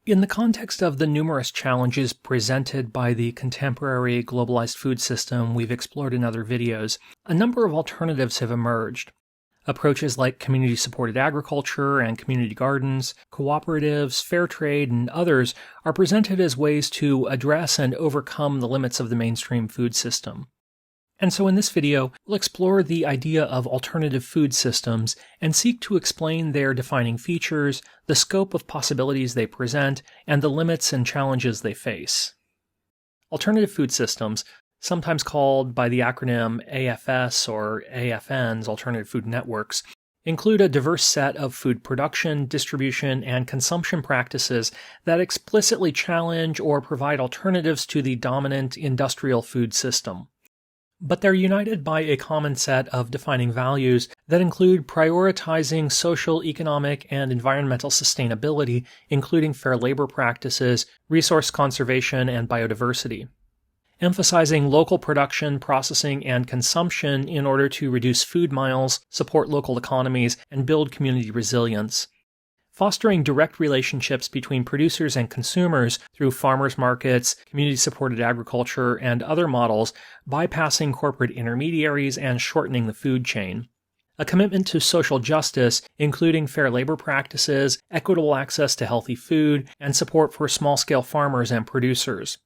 In the context of the numerous challenges presented by the contemporary globalized food system we've explored in other videos, a number of alternatives have emerged. Approaches like community-supported agriculture and community gardens, cooperatives, fair trade, and others are presented as ways to address and overcome the limits of the mainstream food system. And so in this video, we'll explore the idea of alternative food systems and seek to explain their defining features, the scope of possibilities they present, and the limits and challenges they face. Alternative food systems, sometimes called by the acronym AFS or AFNs, Alternative Food Networks, include a diverse set of food production, distribution, and consumption practices that explicitly challenge or provide alternatives to the dominant industrial food system. But they're united by a common set of defining values that include prioritizing social, economic, and environmental sustainability, including fair labor practices, resource conservation, and biodiversity. Emphasizing local production, processing, and consumption in order to reduce food miles, support local economies, and build community resilience. Fostering direct relationships between producers and consumers through farmers markets, community-supported agriculture, and other models, bypassing corporate intermediaries and shortening the food chain. A commitment to social justice, including fair labor practices, equitable access to healthy food, and support for small-scale farmers and producers.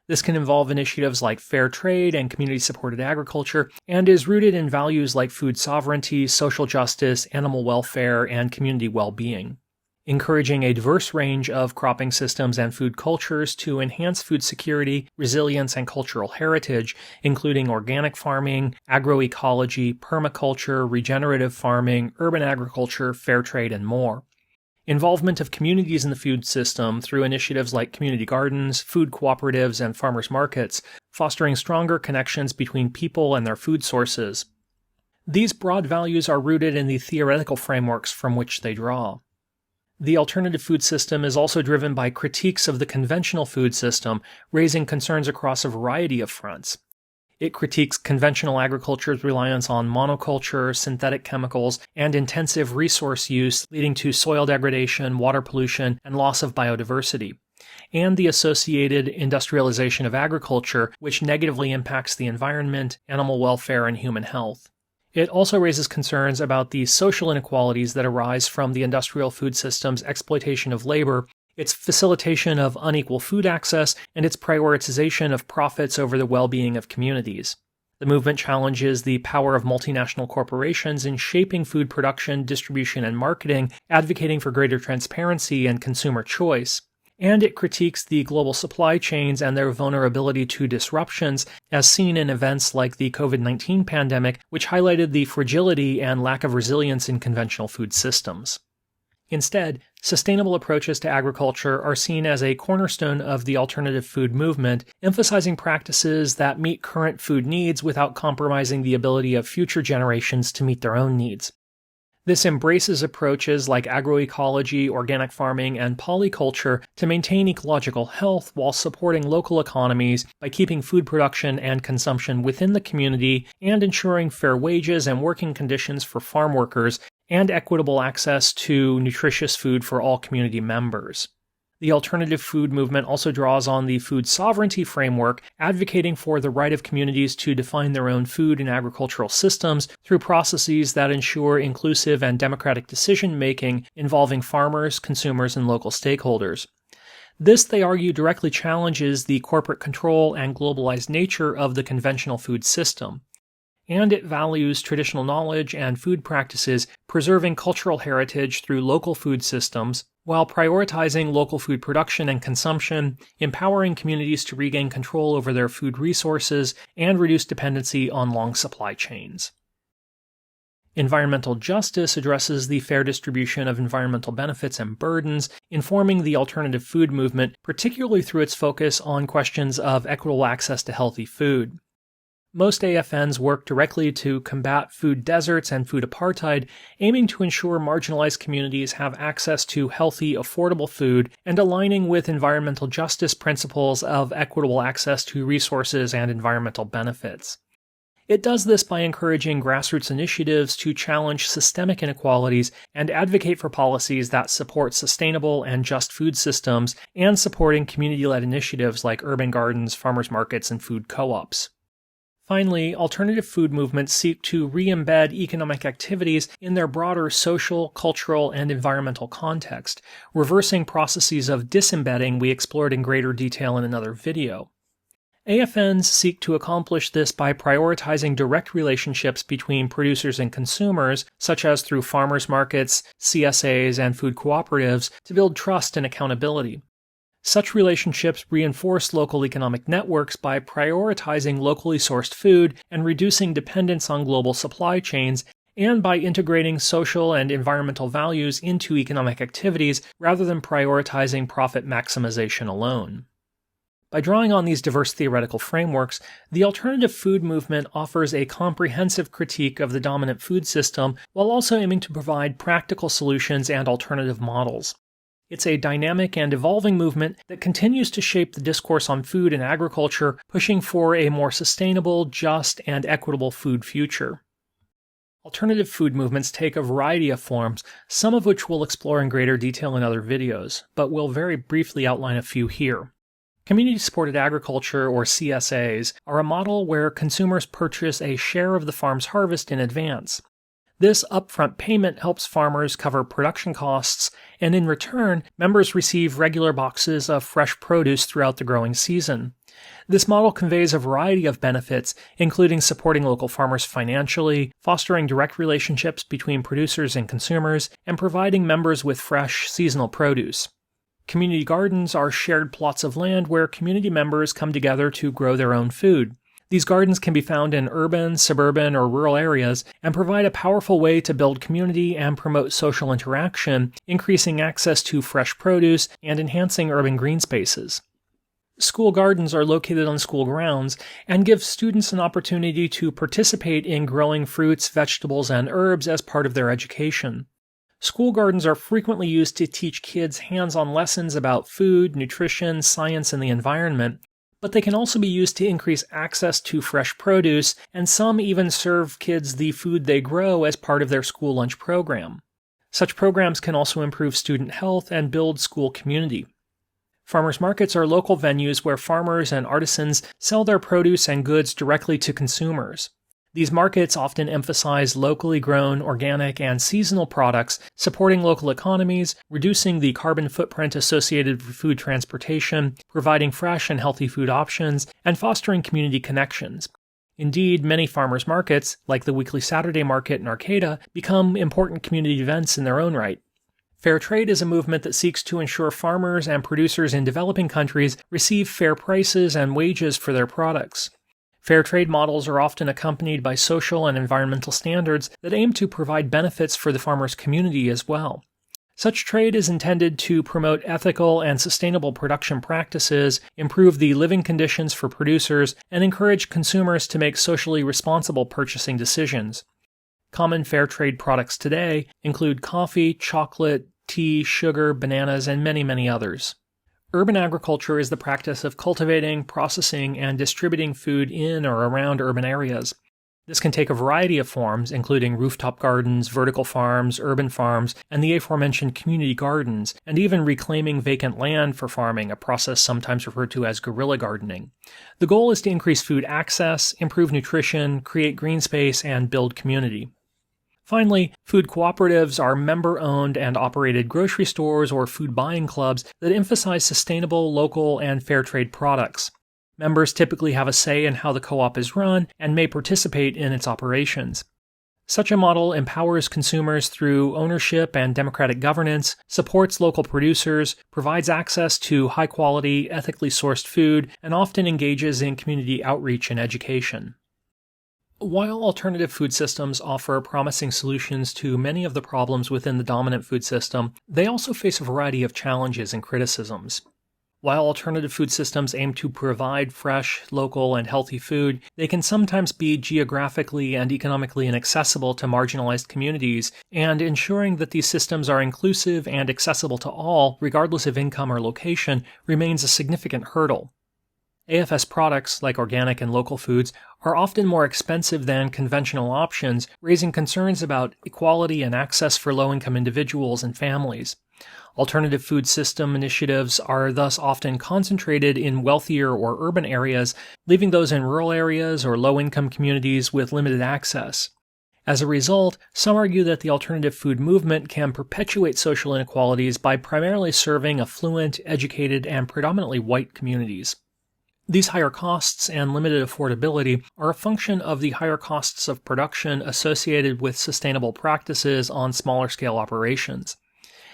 This can involve initiatives like fair trade and community-supported agriculture, and is rooted in values like food sovereignty, social justice, animal welfare, and community well-being. Encouraging a diverse range of cropping systems and food cultures to enhance food security, resilience, and cultural heritage, including organic farming, agroecology, permaculture, regenerative farming, urban agriculture, fair trade, and more. Involvement of communities in the food system through initiatives like community gardens, food cooperatives, and farmers markets, fostering stronger connections between people and their food sources. These broad values are rooted in the theoretical frameworks from which they draw. The alternative food system is also driven by critiques of the conventional food system, raising concerns across a variety of fronts. It critiques conventional agriculture's reliance on monoculture, synthetic chemicals, and intensive resource use, leading to soil degradation, water pollution, and loss of biodiversity, and the associated industrialization of agriculture, which negatively impacts the environment, animal welfare, and human health. It also raises concerns about the social inequalities that arise from the industrial food system's exploitation of labor, its facilitation of unequal food access, and its prioritization of profits over the well-being of communities. The movement challenges the power of multinational corporations in shaping food production, distribution, and marketing, advocating for greater transparency and consumer choice. And it critiques the global supply chains and their vulnerability to disruptions, as seen in events like the COVID-19 pandemic, which highlighted the fragility and lack of resilience in conventional food systems. Instead, sustainable approaches to agriculture are seen as a cornerstone of the alternative food movement, emphasizing practices that meet current food needs without compromising the ability of future generations to meet their own needs. This embraces approaches like agroecology, organic farming, and polyculture to maintain ecological health while supporting local economies by keeping food production and consumption within the community and ensuring fair wages and working conditions for farm workers and equitable access to nutritious food for all community members. The alternative food movement also draws on the food sovereignty framework, advocating for the right of communities to define their own food and agricultural systems through processes that ensure inclusive and democratic decision-making involving farmers, consumers, and local stakeholders. This, they argue, directly challenges the corporate control and globalized nature of the conventional food system. And it values traditional knowledge and food practices, preserving cultural heritage through local food systems, while prioritizing local food production and consumption, empowering communities to regain control over their food resources, and reduce dependency on long supply chains. Environmental justice addresses the fair distribution of environmental benefits and burdens, informing the alternative food movement, particularly through its focus on questions of equitable access to healthy food. Most AFNs work directly to combat food deserts and food apartheid, aiming to ensure marginalized communities have access to healthy, affordable food and aligning with environmental justice principles of equitable access to resources and environmental benefits. It does this by encouraging grassroots initiatives to challenge systemic inequalities and advocate for policies that support sustainable and just food systems, and supporting community-led initiatives like urban gardens, farmers markets, and food co-ops. Finally, alternative food movements seek to re-embed economic activities in their broader social, cultural, and environmental context, reversing processes of disembedding we explored in greater detail in another video. AFNs seek to accomplish this by prioritizing direct relationships between producers and consumers, such as through farmers markets, CSAs, and food cooperatives, to build trust and accountability. Such relationships reinforce local economic networks by prioritizing locally sourced food and reducing dependence on global supply chains, and by integrating social and environmental values into economic activities rather than prioritizing profit maximization alone. By drawing on these diverse theoretical frameworks, the alternative food movement offers a comprehensive critique of the dominant food system while also aiming to provide practical solutions and alternative models. It's a dynamic and evolving movement that continues to shape the discourse on food and agriculture, pushing for a more sustainable, just, and equitable food future. Alternative food movements take a variety of forms, some of which we'll explore in greater detail in other videos, but we'll very briefly outline a few here. Community-supported agriculture, or CSAs, are a model where consumers purchase a share of the farm's harvest in advance. This upfront payment helps farmers cover production costs, and in return, members receive regular boxes of fresh produce throughout the growing season. This model conveys a variety of benefits, including supporting local farmers financially, fostering direct relationships between producers and consumers, and providing members with fresh, seasonal produce. Community gardens are shared plots of land where community members come together to grow their own food. These gardens can be found in urban, suburban, or rural areas and provide a powerful way to build community and promote social interaction, increasing access to fresh produce and enhancing urban green spaces. School gardens are located on school grounds and give students an opportunity to participate in growing fruits, vegetables, and herbs as part of their education. School gardens are frequently used to teach kids hands-on lessons about food, nutrition, science, and the environment, but they can also be used to increase access to fresh produce, and some even serve kids the food they grow as part of their school lunch program. Such programs can also improve student health and build school community. Farmers markets are local venues where farmers and artisans sell their produce and goods directly to consumers. These markets often emphasize locally grown, organic, and seasonal products, supporting local economies, reducing the carbon footprint associated with food transportation, providing fresh and healthy food options, and fostering community connections. Indeed, many farmers markets, like the weekly Saturday market in Arcata, become important community events in their own right. Fair trade is a movement that seeks to ensure farmers and producers in developing countries receive fair prices and wages for their products. Fair trade models are often accompanied by social and environmental standards that aim to provide benefits for the farmers' community as well. Such trade is intended to promote ethical and sustainable production practices, improve the living conditions for producers, and encourage consumers to make socially responsible purchasing decisions. Common fair trade products today include coffee, chocolate, tea, sugar, bananas, and many, many others. Urban agriculture is the practice of cultivating, processing, and distributing food in or around urban areas. This can take a variety of forms, including rooftop gardens, vertical farms, urban farms, and the aforementioned community gardens, and even reclaiming vacant land for farming, a process sometimes referred to as guerrilla gardening. The goal is to increase food access, improve nutrition, create green space, and build community. Finally, food cooperatives are member-owned and operated grocery stores or food buying clubs that emphasize sustainable, local, and fair trade products. Members typically have a say in how the co-op is run and may participate in its operations. Such a model empowers consumers through ownership and democratic governance, supports local producers, provides access to high-quality, ethically sourced food, and often engages in community outreach and education. While alternative food systems offer promising solutions to many of the problems within the dominant food system, they also face a variety of challenges and criticisms. While alternative food systems aim to provide fresh, local, and healthy food, they can sometimes be geographically and economically inaccessible to marginalized communities, and ensuring that these systems are inclusive and accessible to all, regardless of income or location, remains a significant hurdle. AFS products, like organic and local foods, are often more expensive than conventional options, raising concerns about equality and access for low-income individuals and families. Alternative food system initiatives are thus often concentrated in wealthier or urban areas, leaving those in rural areas or low-income communities with limited access. As a result, some argue that the alternative food movement can perpetuate social inequalities by primarily serving affluent, educated, and predominantly white communities. These higher costs and limited affordability are a function of the higher costs of production associated with sustainable practices on smaller-scale operations.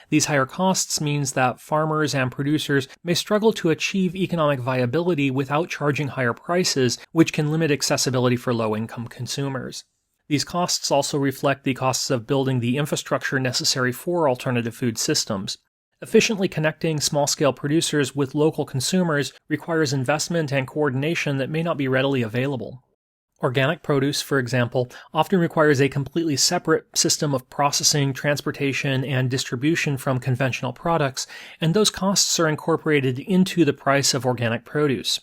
These higher costs means that farmers and producers may struggle to achieve economic viability without charging higher prices, which can limit accessibility for low-income consumers. These costs also reflect the costs of building the infrastructure necessary for alternative food systems. Efficiently connecting small-scale producers with local consumers requires investment and coordination that may not be readily available. Organic produce, for example, often requires a completely separate system of processing, transportation, and distribution from conventional products, and those costs are incorporated into the price of organic produce.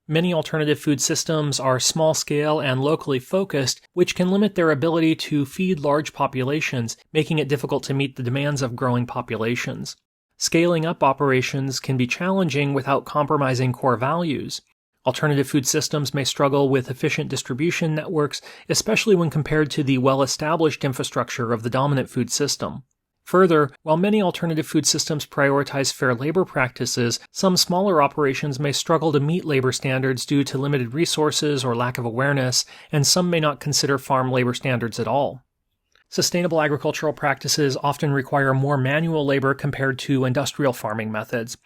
Many alternative food systems are small-scale and locally focused, which can limit their ability to feed large populations, making it difficult to meet the demands of growing populations. Scaling up operations can be challenging without compromising core values. Alternative food systems may struggle with efficient distribution networks, especially when compared to the well-established infrastructure of the dominant food system. Further, while many alternative food systems prioritize fair labor practices, some smaller operations may struggle to meet labor standards due to limited resources or lack of awareness, and some may not consider farm labor standards at all. Sustainable agricultural practices often require more manual labor compared to industrial farming methods.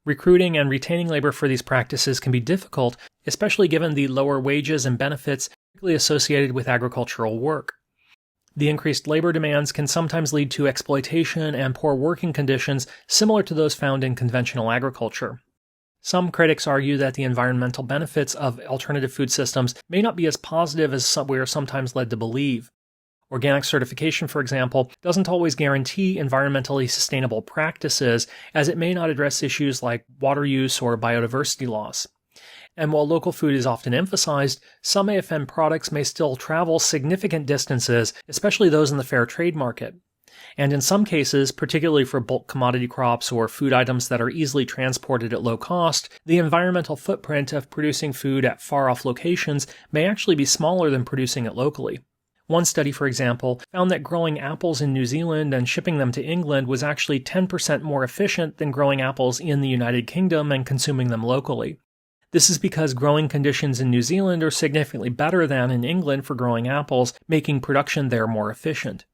Recruiting and retaining labor for these practices can be difficult, especially given the lower wages and benefits typically associated with agricultural work. The increased labor demands can sometimes lead to exploitation and poor working conditions similar to those found in conventional agriculture. Some critics argue that the environmental benefits of alternative food systems may not be as positive as we are sometimes led to believe. Organic certification, for example, doesn't always guarantee environmentally sustainable practices, as it may not address issues like water use or biodiversity loss. And while local food is often emphasized, some AFN products may still travel significant distances, especially those in the fair trade market. And in some cases, particularly for bulk commodity crops or food items that are easily transported at low cost, the environmental footprint of producing food at far-off locations may actually be smaller than producing it locally. One study, for example, found that growing apples in New Zealand and shipping them to England was actually 10% more efficient than growing apples in the United Kingdom and consuming them locally. This is because growing conditions in New Zealand are significantly better than in England for growing apples, making production there more efficient.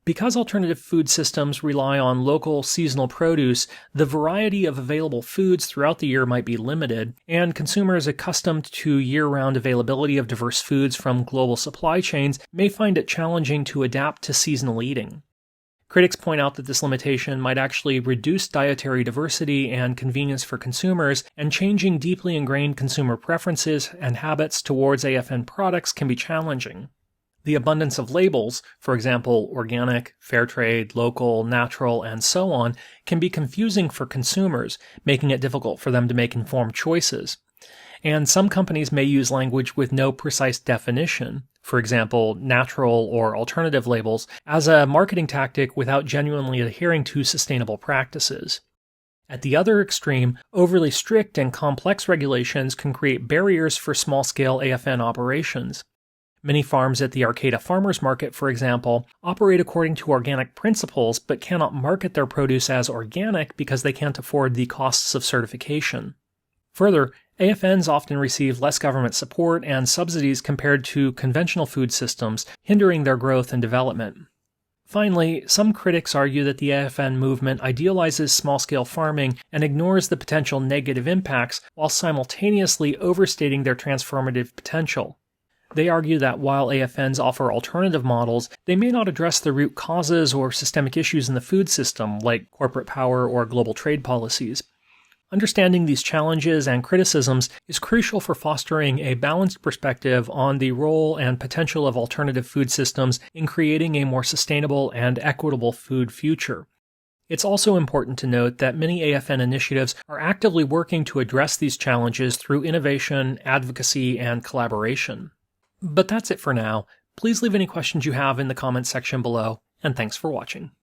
Because alternative food systems rely on local seasonal produce, the variety of available foods throughout the year might be limited, and consumers accustomed to year-round availability of diverse foods from global supply chains may find it challenging to adapt to seasonal eating. Critics point out that this limitation might actually reduce dietary diversity and convenience for consumers, and changing deeply ingrained consumer preferences and habits towards AFN products can be challenging. The abundance of labels, for example, organic, fair trade, local, natural, and so on, can be confusing for consumers, making it difficult for them to make informed choices. And some companies may use language with no precise definition, for example, natural or alternative labels, as a marketing tactic without genuinely adhering to sustainable practices. At the other extreme, overly strict and complex regulations can create barriers for small-scale AFN operations. Many farms at the Arcata Farmers Market, for example, operate according to organic principles but cannot market their produce as organic because they can't afford the costs of certification. Further, AFNs often receive less government support and subsidies compared to conventional food systems, hindering their growth and development. Finally, some critics argue that the AFN movement idealizes small-scale farming and ignores the potential negative impacts while simultaneously overstating their transformative potential. They argue that while AFNs offer alternative models, they may not address the root causes or systemic issues in the food system, like corporate power or global trade policies. Understanding these challenges and criticisms is crucial for fostering a balanced perspective on the role and potential of alternative food systems in creating a more sustainable and equitable food future. It's also important to note that many AFN initiatives are actively working to address these challenges through innovation, advocacy, and collaboration. But that's it for now. Please leave any questions you have in the comments section below, and thanks for watching.